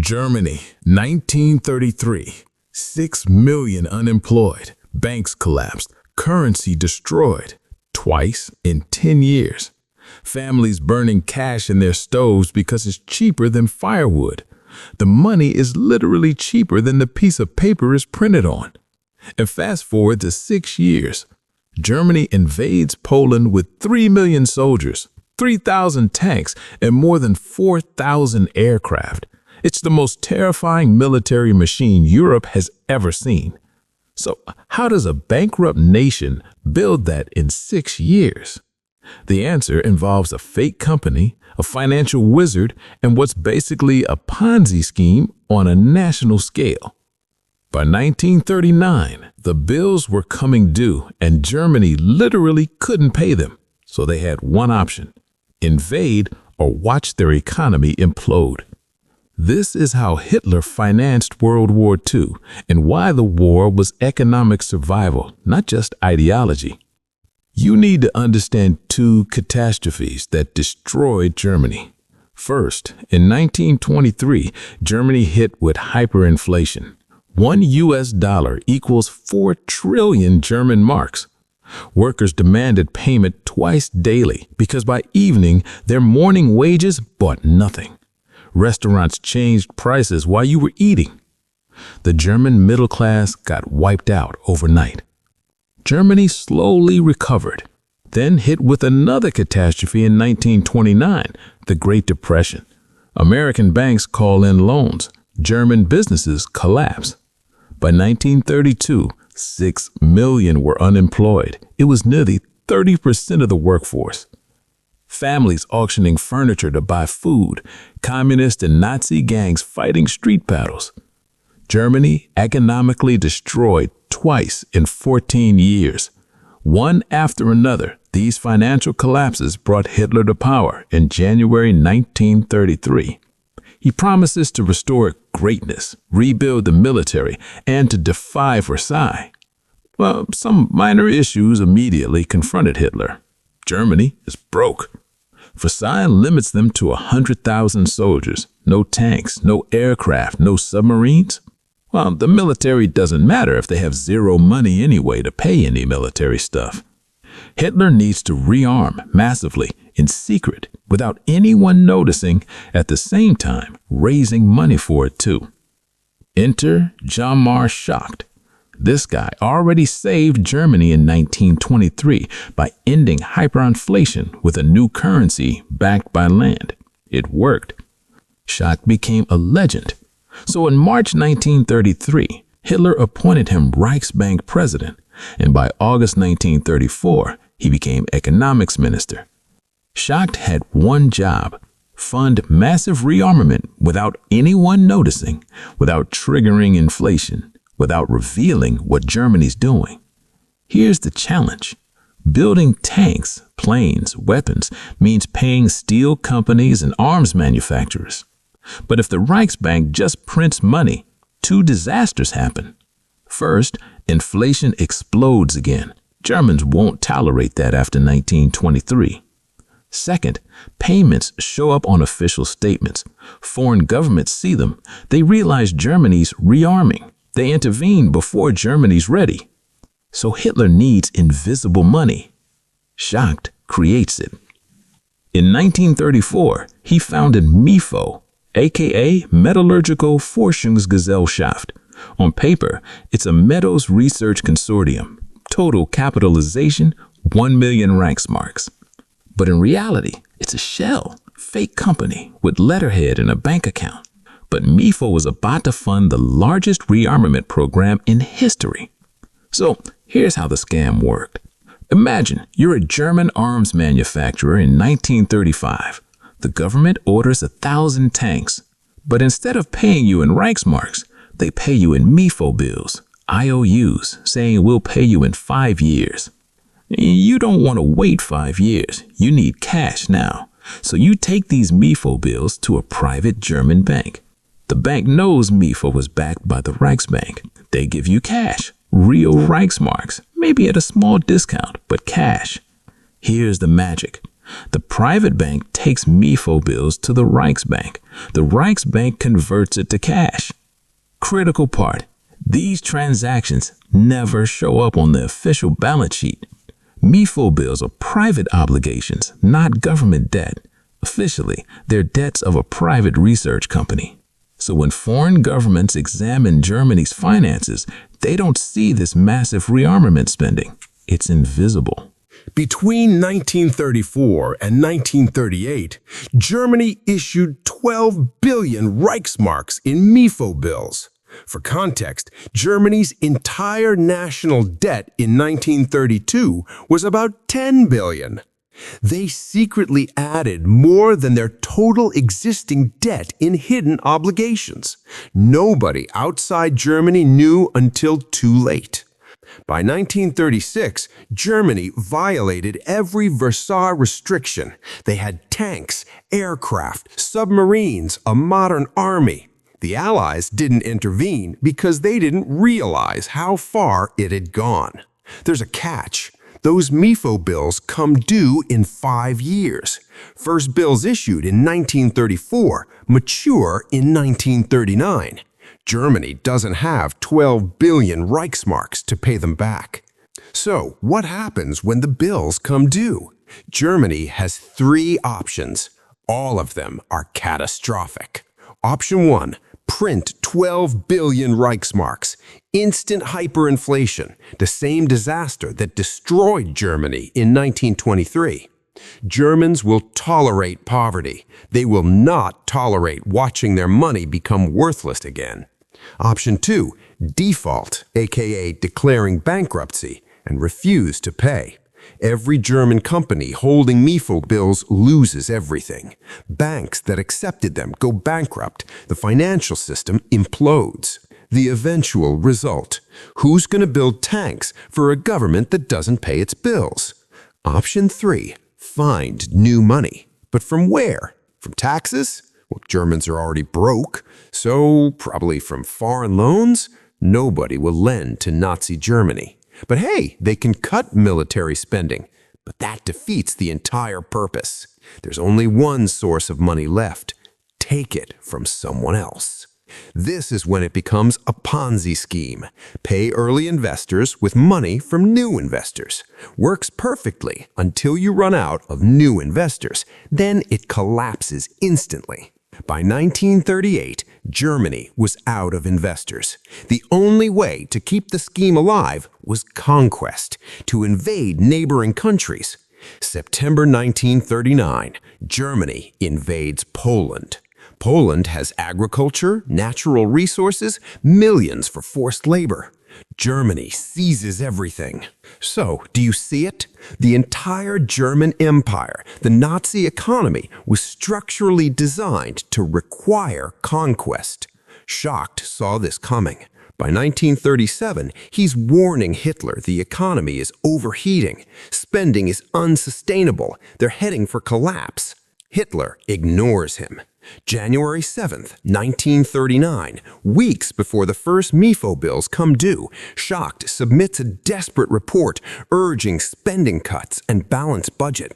Germany, 1933. 6 million unemployed. Banks collapsed. Currency destroyed. Twice in 10 years. Families burning cash in their stoves because it's cheaper than firewood. The money is literally cheaper than the piece of paper is printed on. And fast forward to 6 years. Germany invades Poland with 3 million soldiers, 3,000 tanks, and more than 4,000 aircraft. It's the most terrifying military machine Europe has ever seen. So how does a bankrupt nation build that in 6 years? The answer involves a fake company, a financial wizard, and what's basically a Ponzi scheme on a national scale. By 1939, the bills were coming due and Germany literally couldn't pay them. So they had one option: invade or watch their economy implode. This is how Hitler financed World War II and why the war was economic survival, not just ideology. You need to understand two catastrophes that destroyed Germany. First, in 1923, Germany hit with hyperinflation. $1 equals 4 trillion German marks. Workers demanded payment twice daily because by evening, their morning wages bought nothing. Restaurants changed prices while you were eating. The German middle class got wiped out overnight. Germany slowly recovered, then hit with another catastrophe in 1929, the Great Depression. American banks call in loans. German businesses collapse. By 1932, 6 million were unemployed. It was nearly 30% of the workforce. Families auctioning furniture to buy food, communist and Nazi gangs fighting street battles. Germany economically destroyed twice in 14 years. One after another, these financial collapses brought Hitler to power in January 1933. He promises to restore greatness, rebuild the military, and to defy Versailles. Well, some minor issues immediately confronted Hitler. Germany is broke. Versailles limits them to 100,000 soldiers, no tanks, no aircraft, no submarines. Well, the military doesn't matter if they have zero money anyway to pay any military stuff. Hitler needs to rearm massively in secret without anyone noticing, at the same time raising money for it too. Enter Hjalmar Schacht. This guy already saved Germany in 1923 by ending hyperinflation with a new currency backed by land. It worked. Schacht became a legend. So in March 1933, Hitler appointed him Reichsbank president, and by August 1934, he became economics minister. Schacht had one job: fund massive rearmament without anyone noticing, without triggering inflation, without revealing what Germany's doing. Here's the challenge. Building tanks, planes, weapons means paying steel companies and arms manufacturers. But if the Reichsbank just prints money, two disasters happen. First, inflation explodes again. Germans won't tolerate that after 1923. Second, payments show up on official statements. Foreign governments see them. They realize Germany's rearming. They intervene before Germany's ready. So Hitler needs invisible money. Schacht creates it. In 1934, he founded MEFO, aka Metallurgical Forschungsgesellschaft. On paper, it's a metals research consortium. Total capitalization, 1 million Reichsmarks. But in reality, it's a shell, fake company with letterhead and a bank account. But MEFO was about to fund the largest rearmament program in history. So here's how the scam worked. Imagine you're a German arms manufacturer in 1935. The government orders 1,000 tanks, but instead of paying you in Reichsmarks, they pay you in MEFO bills, IOUs, saying we'll pay you in 5 years. You don't want to wait 5 years. You need cash now. So you take these MEFO bills to a private German bank. The bank knows MEFO was backed by the Reichsbank. They give you cash, real Reichsmarks, maybe at a small discount, but cash. Here's the magic. The private bank takes MIFO bills to the Reichsbank. The Reichsbank converts it to cash. Critical part: these transactions never show up on the official balance sheet. MIFO bills are private obligations, not government debt. Officially, they're debts of a private research company. So when foreign governments examine Germany's finances, they don't see this massive rearmament spending. It's invisible. Between 1934 and 1938, Germany issued 12 billion Reichsmarks in MIFO bills. For context, Germany's entire national debt in 1932 was about 10 billion. They secretly added more than their total existing debt in hidden obligations. Nobody outside Germany knew until too late. By 1936, Germany violated every Versailles restriction. They had tanks, aircraft, submarines, a modern army. The Allies didn't intervene because they didn't realize how far it had gone. There's a catch. Those MIFO bills come due in 5 years. First bills issued in 1934 mature in 1939. Germany doesn't have 12 billion Reichsmarks to pay them back. So, what happens when the bills come due? Germany has 3 options. All of them are catastrophic. Option 1. Print 12 billion Reichsmarks. Instant hyperinflation, the same disaster that destroyed Germany in 1923. Germans will tolerate poverty. They will not tolerate watching their money become worthless again. Option 2. Default, aka declaring bankruptcy, and refuse to pay. Every German company holding MIFO bills loses everything. Banks that accepted them go bankrupt. The financial system implodes. The eventual result: who's going to build tanks for a government that doesn't pay its bills? Option 3. Find new money. But from where? From taxes? Well, Germans are already broke, so probably from foreign loans? Nobody will lend to Nazi Germany. But hey, they can cut military spending. But that defeats the entire purpose. There's only one source of money left. Take it from someone else. This is when it becomes a Ponzi scheme. Pay early investors with money from new investors. Works perfectly until you run out of new investors. Then it collapses instantly. By 1938, Germany was out of investors. The only way to keep the scheme alive was conquest, to invade neighboring countries. September 1939, Germany invades Poland. Poland has agriculture, natural resources, millions for forced labor. Germany seizes everything. So, do you see it? The entire German Empire, the Nazi economy, was structurally designed to require conquest. Schacht saw this coming. By 1937, he's warning Hitler the economy is overheating. Spending is unsustainable. They're heading for collapse. Hitler ignores him. January 7th, 1939, weeks before the first MIFO bills come due, Schacht submits a desperate report urging spending cuts and balanced budget.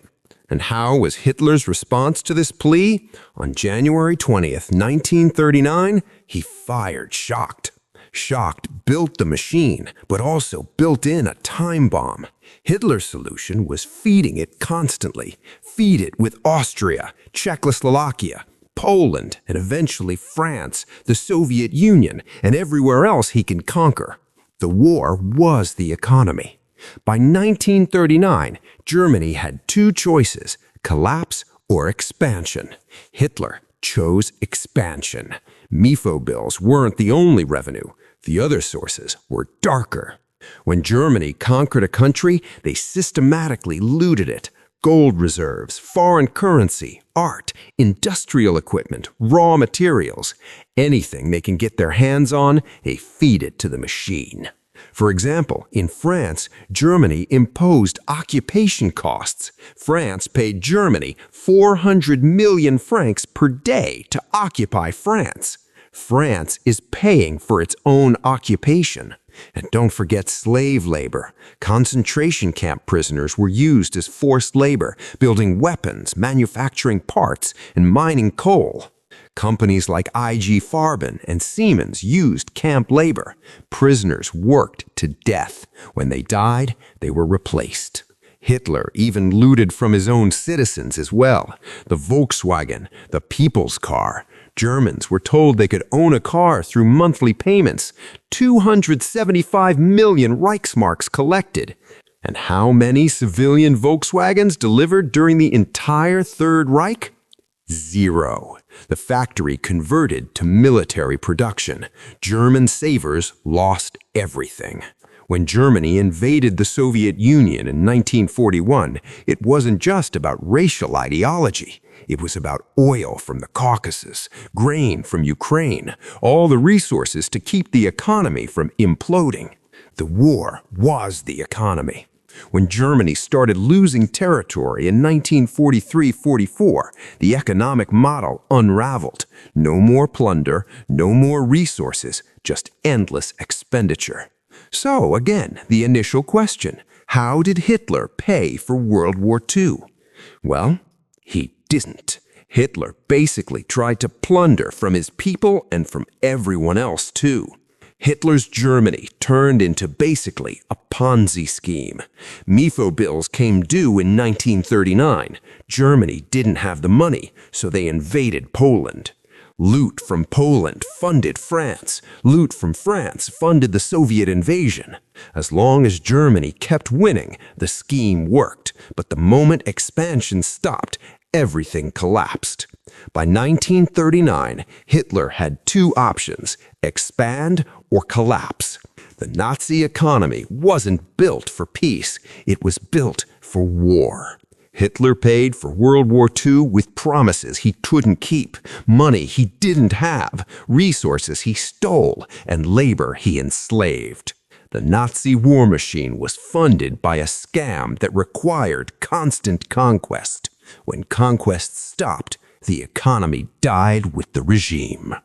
And how was Hitler's response to this plea? On January 20th, 1939, he fired Schacht. Schacht built the machine, but also built in a time bomb. Hitler's solution was feeding it constantly. Feed it with Austria, Czechoslovakia, Poland, and eventually France, the Soviet Union, and everywhere else he can conquer. The war was the economy. By 1939, Germany had 2 choices: collapse or expansion. Hitler chose expansion. MIFO bills weren't the only revenue. The other sources were darker. When Germany conquered a country, they systematically looted it. Gold reserves, foreign currency, art, industrial equipment, raw materials. Anything they can get their hands on, they feed it to the machine. For example, in France, Germany imposed occupation costs. France paid Germany 400 million francs per day to occupy France. France is paying for its own occupation. And don't forget slave labor. Concentration camp prisoners were used as forced labor, building weapons, manufacturing parts, and mining coal. Companies like IG Farben and Siemens used camp labor. Prisoners worked to death. When they died, they were replaced. Hitler even looted from his own citizens as well. The Volkswagen, the people's car. Germans were told they could own a car through monthly payments. 275 million Reichsmarks collected. And how many civilian Volkswagens delivered during the entire Third Reich? 0. The factory converted to military production. German savers lost everything. When Germany invaded the Soviet Union in 1941, it wasn't just about racial ideology. It was about oil from the Caucasus, grain from Ukraine, all the resources to keep the economy from imploding. The war was the economy. When Germany started losing territory in 1943-44, the economic model unraveled. No more plunder, no more resources, just endless expenditure. So, again, the initial question, how did Hitler pay for World War II? Well, he didn't. Hitler basically tried to plunder from his people and from everyone else too. Hitler's Germany turned into basically a Ponzi scheme. Mifo bills came due in 1939. Germany didn't have the money, so they invaded Poland. Loot from Poland funded France. Loot from France funded the Soviet invasion. As long as Germany kept winning, the scheme worked. But the moment expansion stopped, everything collapsed. By 1939, Hitler had two options: expand or collapse. The Nazi economy wasn't built for peace. It was built for war. Hitler paid for World War II with promises he couldn't keep, money he didn't have, resources he stole, and labor he enslaved. The Nazi war machine was funded by a scam that required constant conquest. When conquest stopped, the economy died with the regime.